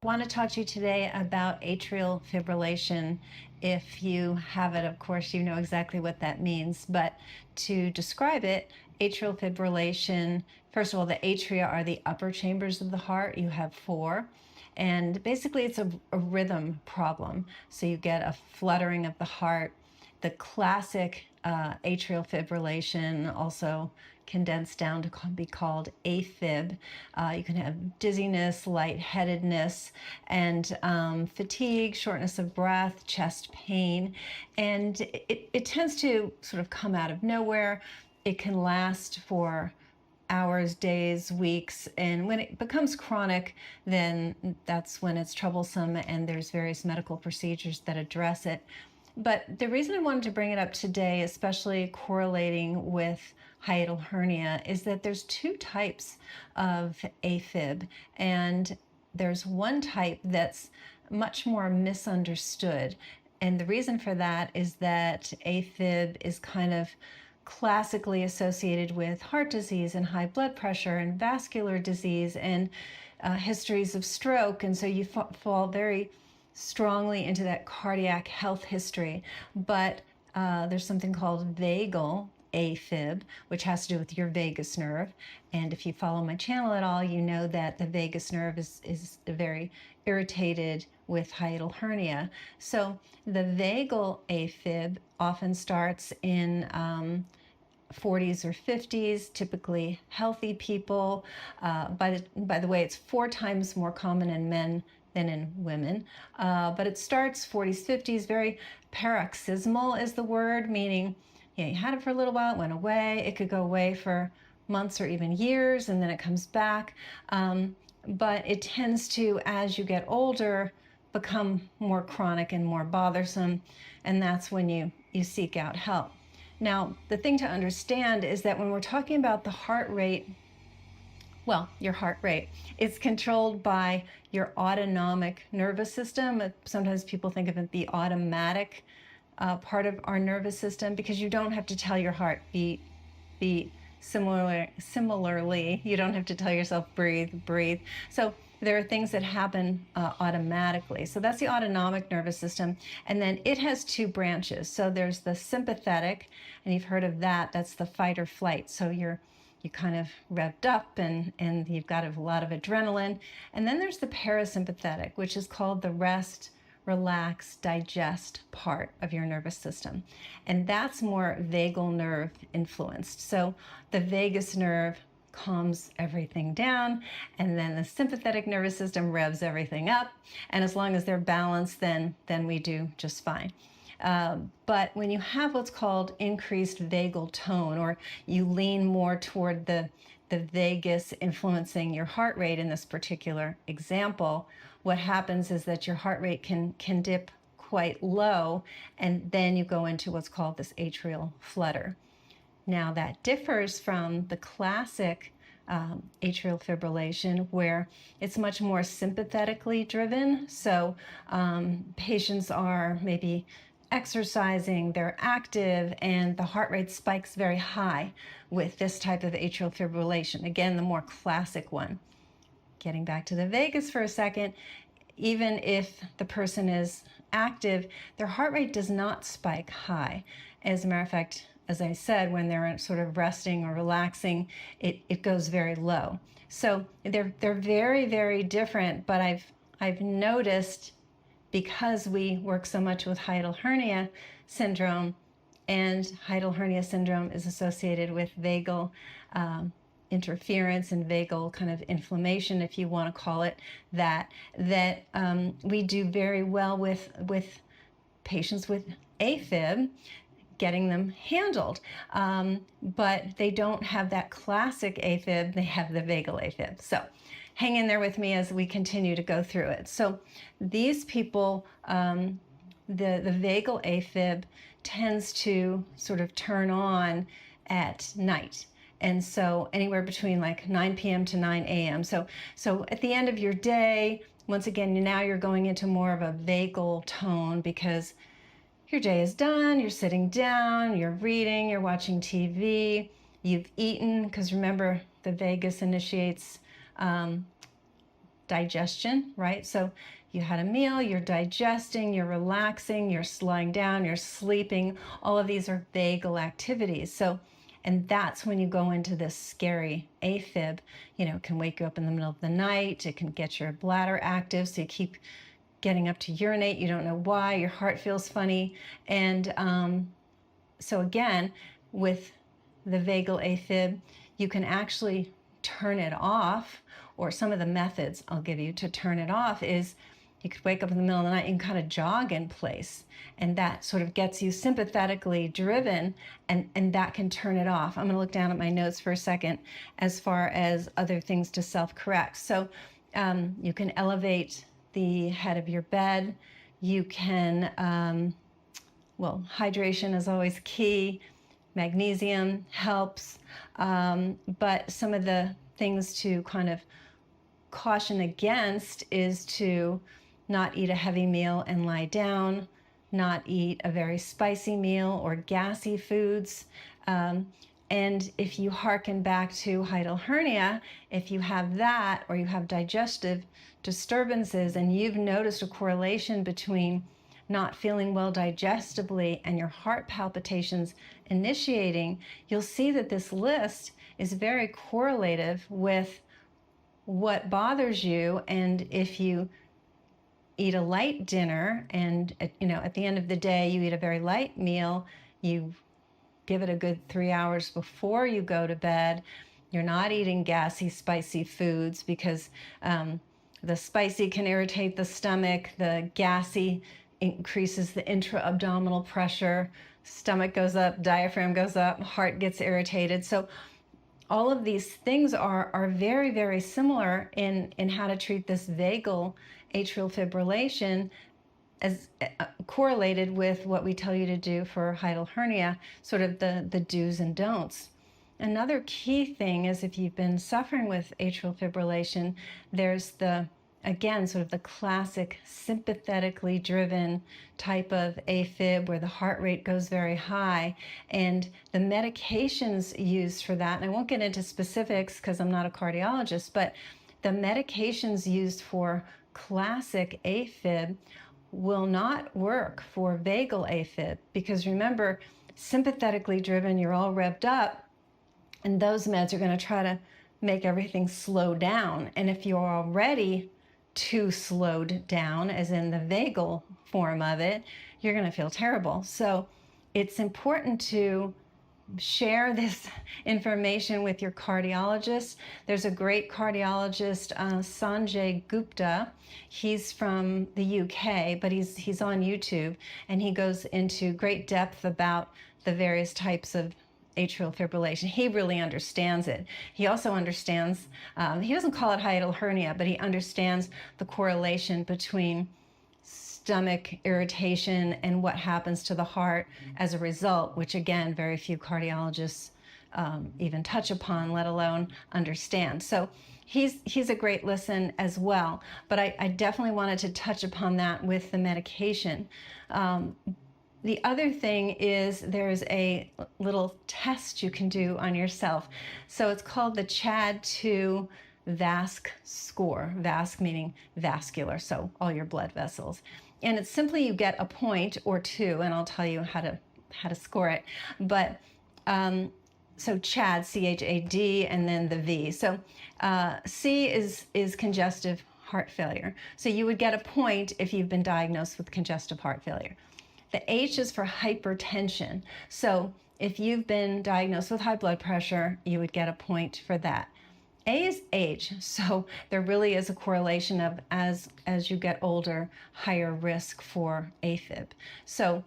I want to talk to you today about atrial fibrillation. If you have it, of course, you know exactly what that means. But to describe it, atrial fibrillation, first of all, the atria are the upper chambers of the heart. You have four. And basically, it's a rhythm problem. So you get a fluttering of the heart. The classic atrial fibrillation, also condensed down to be called AFib. You can have dizziness, lightheadedness, and fatigue, shortness of breath, chest pain. And it tends to sort of come out of nowhere. It can last for hours, days, weeks, and when it becomes chronic, then that's when it's troublesome, and there's various medical procedures that address it. But the reason I wanted to bring it up today, especially correlating with hiatal hernia, is that there's two types of AFib, and there's one type that's much more misunderstood. And the reason for that is that AFib is kind of classically associated with heart disease and high blood pressure and vascular disease and histories of stroke. And so you fall very strongly into that cardiac health history. But there's something called vagal AFib, which has to do with your vagus nerve. And if you follow my channel at all, you know that the vagus nerve is very irritated with hiatal hernia. So the vagal AFib often starts in 40s or 50s, typically healthy people. By the way, it's 4 times more common in men than in women. But it starts 40s, 50s, very paroxysmal is the word, meaning you had it for a little while, it went away. It could go away for months or even years, and then it comes back. But it tends to, as you get older, become more chronic and more bothersome, and that's when you seek out help. Now, the thing to understand is that when we're talking about the heart rate, well, your heart rate, it's controlled by your autonomic nervous system. Sometimes people think of it the automatic part of our nervous system, because you don't have to tell your heart beat. Similarly, you don't have to tell yourself breathe. So there are things that happen automatically. So that's the autonomic nervous system. And then it has 2 branches. So there's the sympathetic, and you've heard of that. That's the fight or flight. So you kind of revved up and you've got a lot of adrenaline. And then there's the parasympathetic, which is called the rest, relax, digest part of your nervous system. And that's more vagal nerve influenced. So the vagus nerve calms everything down, and then the sympathetic nervous system revs everything up. And as long as they're balanced, then we do just fine. But when you have what's called increased vagal tone, or you lean more toward the vagus influencing your heart rate in this particular example, what happens is that your heart rate can dip quite low, and then you go into what's called this atrial flutter. Now that differs from the classic atrial fibrillation, where it's much more sympathetically driven. So patients are maybe exercising, they're active, and the heart rate spikes very high with this type of atrial fibrillation. Again, the more classic one. Getting back to the vagus for a second, even if the person is active, their heart rate does not spike high. As a matter of fact, as I said, when they're sort of resting or relaxing, it goes very low. So they're very, very different, but I've noticed, because we work so much with hiatal hernia syndrome, and hiatal hernia syndrome is associated with vagal interference and vagal kind of inflammation, if you want to call it that we do very well with patients with AFib, getting them handled. But they don't have that classic AFib, they have the vagal AFib. So hang in there with me as we continue to go through it. So these people, the vagal AFib tends to sort of turn on at night. And so anywhere between like 9 p.m. to 9 a.m. So at the end of your day, once again, now you're going into more of a vagal tone, because your day is done, you're sitting down, you're reading, you're watching TV, you've eaten, because remember, the vagus initiates digestion, right? So you had a meal, you're digesting, you're relaxing, you're slowing down, you're sleeping. All of these are vagal activities. So, and that's when you go into this scary AFib. You know, it can wake you up in the middle of the night. It can get your bladder active, so you keep getting up to urinate. You don't know why. Your heart feels funny. And so again, with the vagal AFib, you can actually turn it off, or some of the methods I'll give you to turn it off is you could wake up in the middle of the night and kind of jog in place, and that sort of gets you sympathetically driven, and that can turn it off. I'm going to look down at my notes for a second as far as other things to self-correct. So you can elevate the head of your bed. You can, well, hydration is always key. Magnesium helps, but some of the things to kind of caution against is to not eat a heavy meal and lie down, not eat a very spicy meal or gassy foods. And if you hearken back to hiatal hernia, if you have that or you have digestive disturbances and you've noticed a correlation between not feeling well digestively and your heart palpitations initiating, you'll see that this list is very correlative with what bothers you. And if you eat a light dinner and at the end of the day you eat a very light meal, you give it a good 3 hours before you go to bed, you're not eating gassy, spicy foods, because the spicy can irritate the stomach, the gassy increases the intra-abdominal pressure, stomach goes up, diaphragm goes up, heart gets irritated. So all of these things are very, very similar in how to treat this vagal atrial fibrillation, as correlated with what we tell you to do for hiatal hernia, sort of the do's and don'ts. Another key thing is if you've been suffering with atrial fibrillation, there's again, sort of the classic sympathetically driven type of AFib where the heart rate goes very high, and the medications used for that, and I won't get into specifics because I'm not a cardiologist, but the medications used for classic AFib will not work for vagal AFib, because remember, sympathetically driven, you're all revved up, and those meds are going to try to make everything slow down. And if you're already too slowed down, as in the vagal form of it, you're going to feel terrible. So it's important to share this information with your cardiologist. There's a great cardiologist, Sanjay Gupta. He's from the UK, but he's on YouTube, and he goes into great depth about the various types of atrial fibrillation. He really understands it. He also understands, he doesn't call it hiatal hernia, but he understands the correlation between stomach irritation and what happens to the heart as a result, which again, very few cardiologists even touch upon, let alone understand. So he's a great listen as well, but I definitely wanted to touch upon that with the medication. The other thing is there's a little test you can do on yourself. So it's called the CHAD-2 VASC score, VASC meaning vascular, so all your blood vessels. And it's simply you get a point or two, and I'll tell you how to score it. But so CHAD, C-H-A-D, and then the V. So C is congestive heart failure. So you would get a point if you've been diagnosed with congestive heart failure. The H is for hypertension. So if you've been diagnosed with high blood pressure, you would get a point for that. A is age. So there really is a correlation of as you get older, higher risk for AFib. So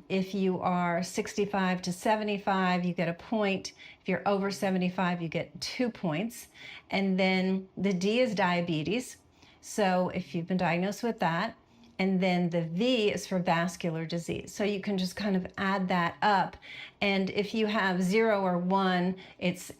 if you are 65 to 75, you get a point. If you're over 75, you get 2 points. And then the D is diabetes. So if you've been diagnosed with that, and then the V is for vascular disease. So you can just kind of add that up. And if you have 0 or 1, it's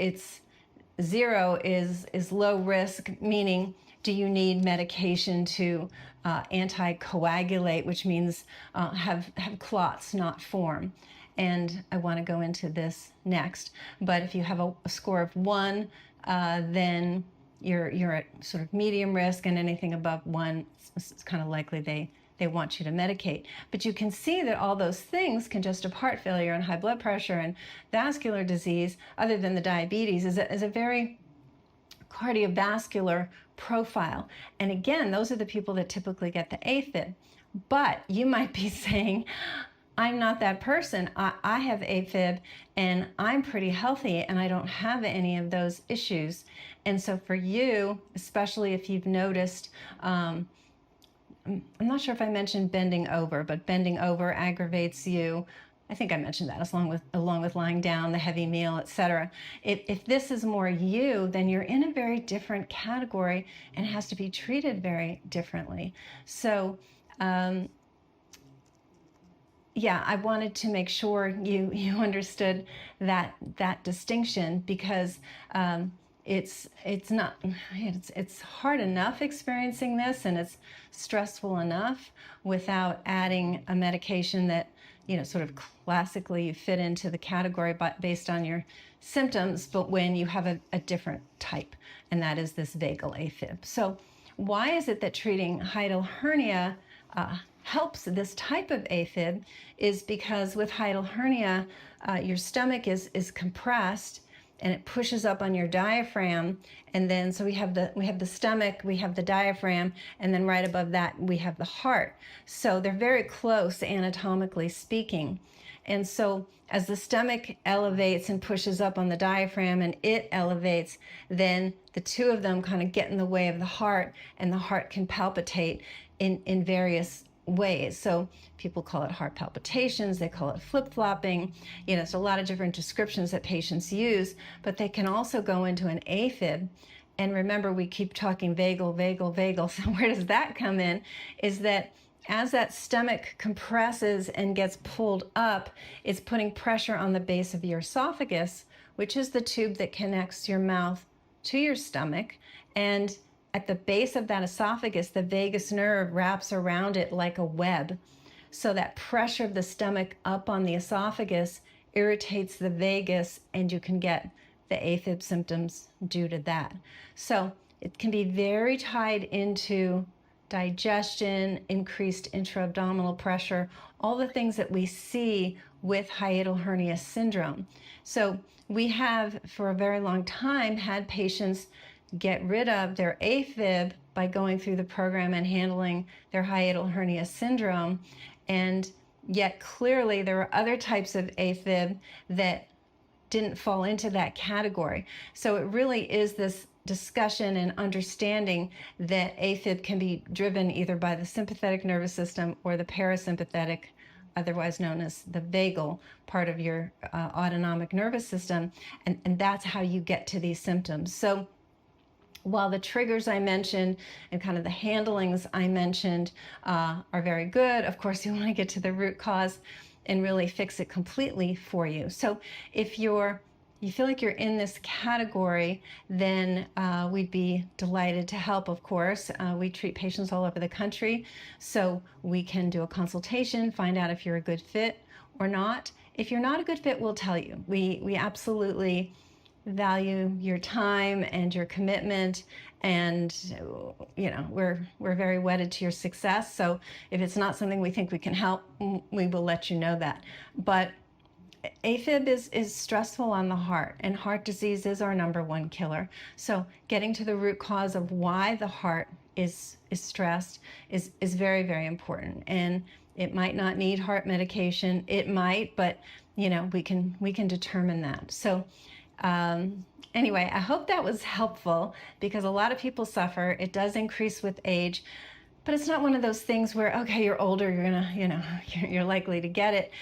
0 is low risk, meaning do you need medication to anticoagulate, which means have clots not form. And I want to go into this next. But if you have a score of 1, then you're at sort of medium risk, and anything above 1, it's kind of likely they want you to medicate. But you can see that all those things, congestive heart failure and high blood pressure and vascular disease, other than the diabetes, is a very cardiovascular profile. And again, those are the people that typically get the AFib. But you might be saying, I'm not that person. I have AFib and I'm pretty healthy and I don't have any of those issues. And so for you, especially if you've noticed, I'm not sure if I mentioned bending over, but bending over aggravates you. I think I mentioned that along with lying down, the heavy meal, etc. If this is more you, then you're in a very different category and has to be treated very differently. So yeah, I wanted to make sure you understood that distinction, because it's hard enough experiencing this, and it's stressful enough without adding a medication that, you know, sort of classically you fit into the category based on your symptoms, but when you have a different type, and that is this vagal AFib. So why is it that treating hiatal hernia helps this type of AFib? Is because with hiatal hernia, your stomach is compressed and it pushes up on your diaphragm, and then so we have the stomach, we have the diaphragm, and then right above that we have the heart. So they're very close anatomically speaking. And so as the stomach elevates and pushes up on the diaphragm and it elevates, then the two of them kind of get in the way of the heart, and the heart can palpitate in various ways. So people call it heart palpitations, they call it flip-flopping. You know, it's a lot of different descriptions that patients use, but they can also go into an AFib. And remember, we keep talking vagal, vagal, vagal. So where does that come in? Is that as that stomach compresses and gets pulled up, it's putting pressure on the base of your esophagus, which is the tube that connects your mouth to your stomach. And at the base of that esophagus, the vagus nerve wraps around it like a web. So that pressure of the stomach up on the esophagus irritates the vagus, and you can get the AFib symptoms due to that. So it can be very tied into digestion, increased intra-abdominal pressure, all the things that we see with hiatal hernia syndrome. So we have, for a very long time, had patients get rid of their AFib by going through the program and handling their hiatal hernia syndrome. And yet clearly there were other types of AFib that didn't fall into that category. So it really is this discussion and understanding that AFib can be driven either by the sympathetic nervous system or the parasympathetic, otherwise known as the vagal part of your autonomic nervous system. And that's how you get to these symptoms. So while the triggers I mentioned and kind of the handlings I mentioned are very good, of course you want to get to the root cause and really fix it completely for you. So if you feel like you're in this category, then we'd be delighted to help, of course. We treat patients all over the country, so we can do a consultation, find out if you're a good fit or not. If you're not a good fit, we'll tell you. We absolutely value your time and your commitment, and you know, we're very wedded to your success. So if it's not something we think we can help, we will let you know that. But AFib is stressful on the heart, and heart disease is our #1 killer. So getting to the root cause of why the heart is stressed is very, very important. And it might not need heart medication. It might, but you know, we can determine that. So anyway, I hope that was helpful, because a lot of people suffer. It does increase with age, but it's not one of those things where, okay, you're older, you're gonna, you know, you're likely to get it.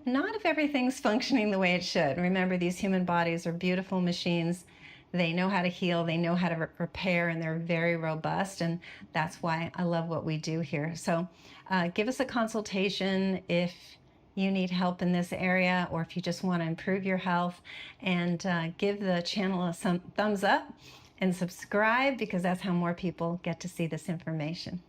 Not if everything's functioning the way it should. Remember, these human bodies are beautiful machines. They know how to heal, they know how to repair, and they're very robust. And that's why I love what we do here. So give us a consultation if you need help in this area, or if you just want to improve your health, and give the channel a thumbs up and subscribe, because that's how more people get to see this information.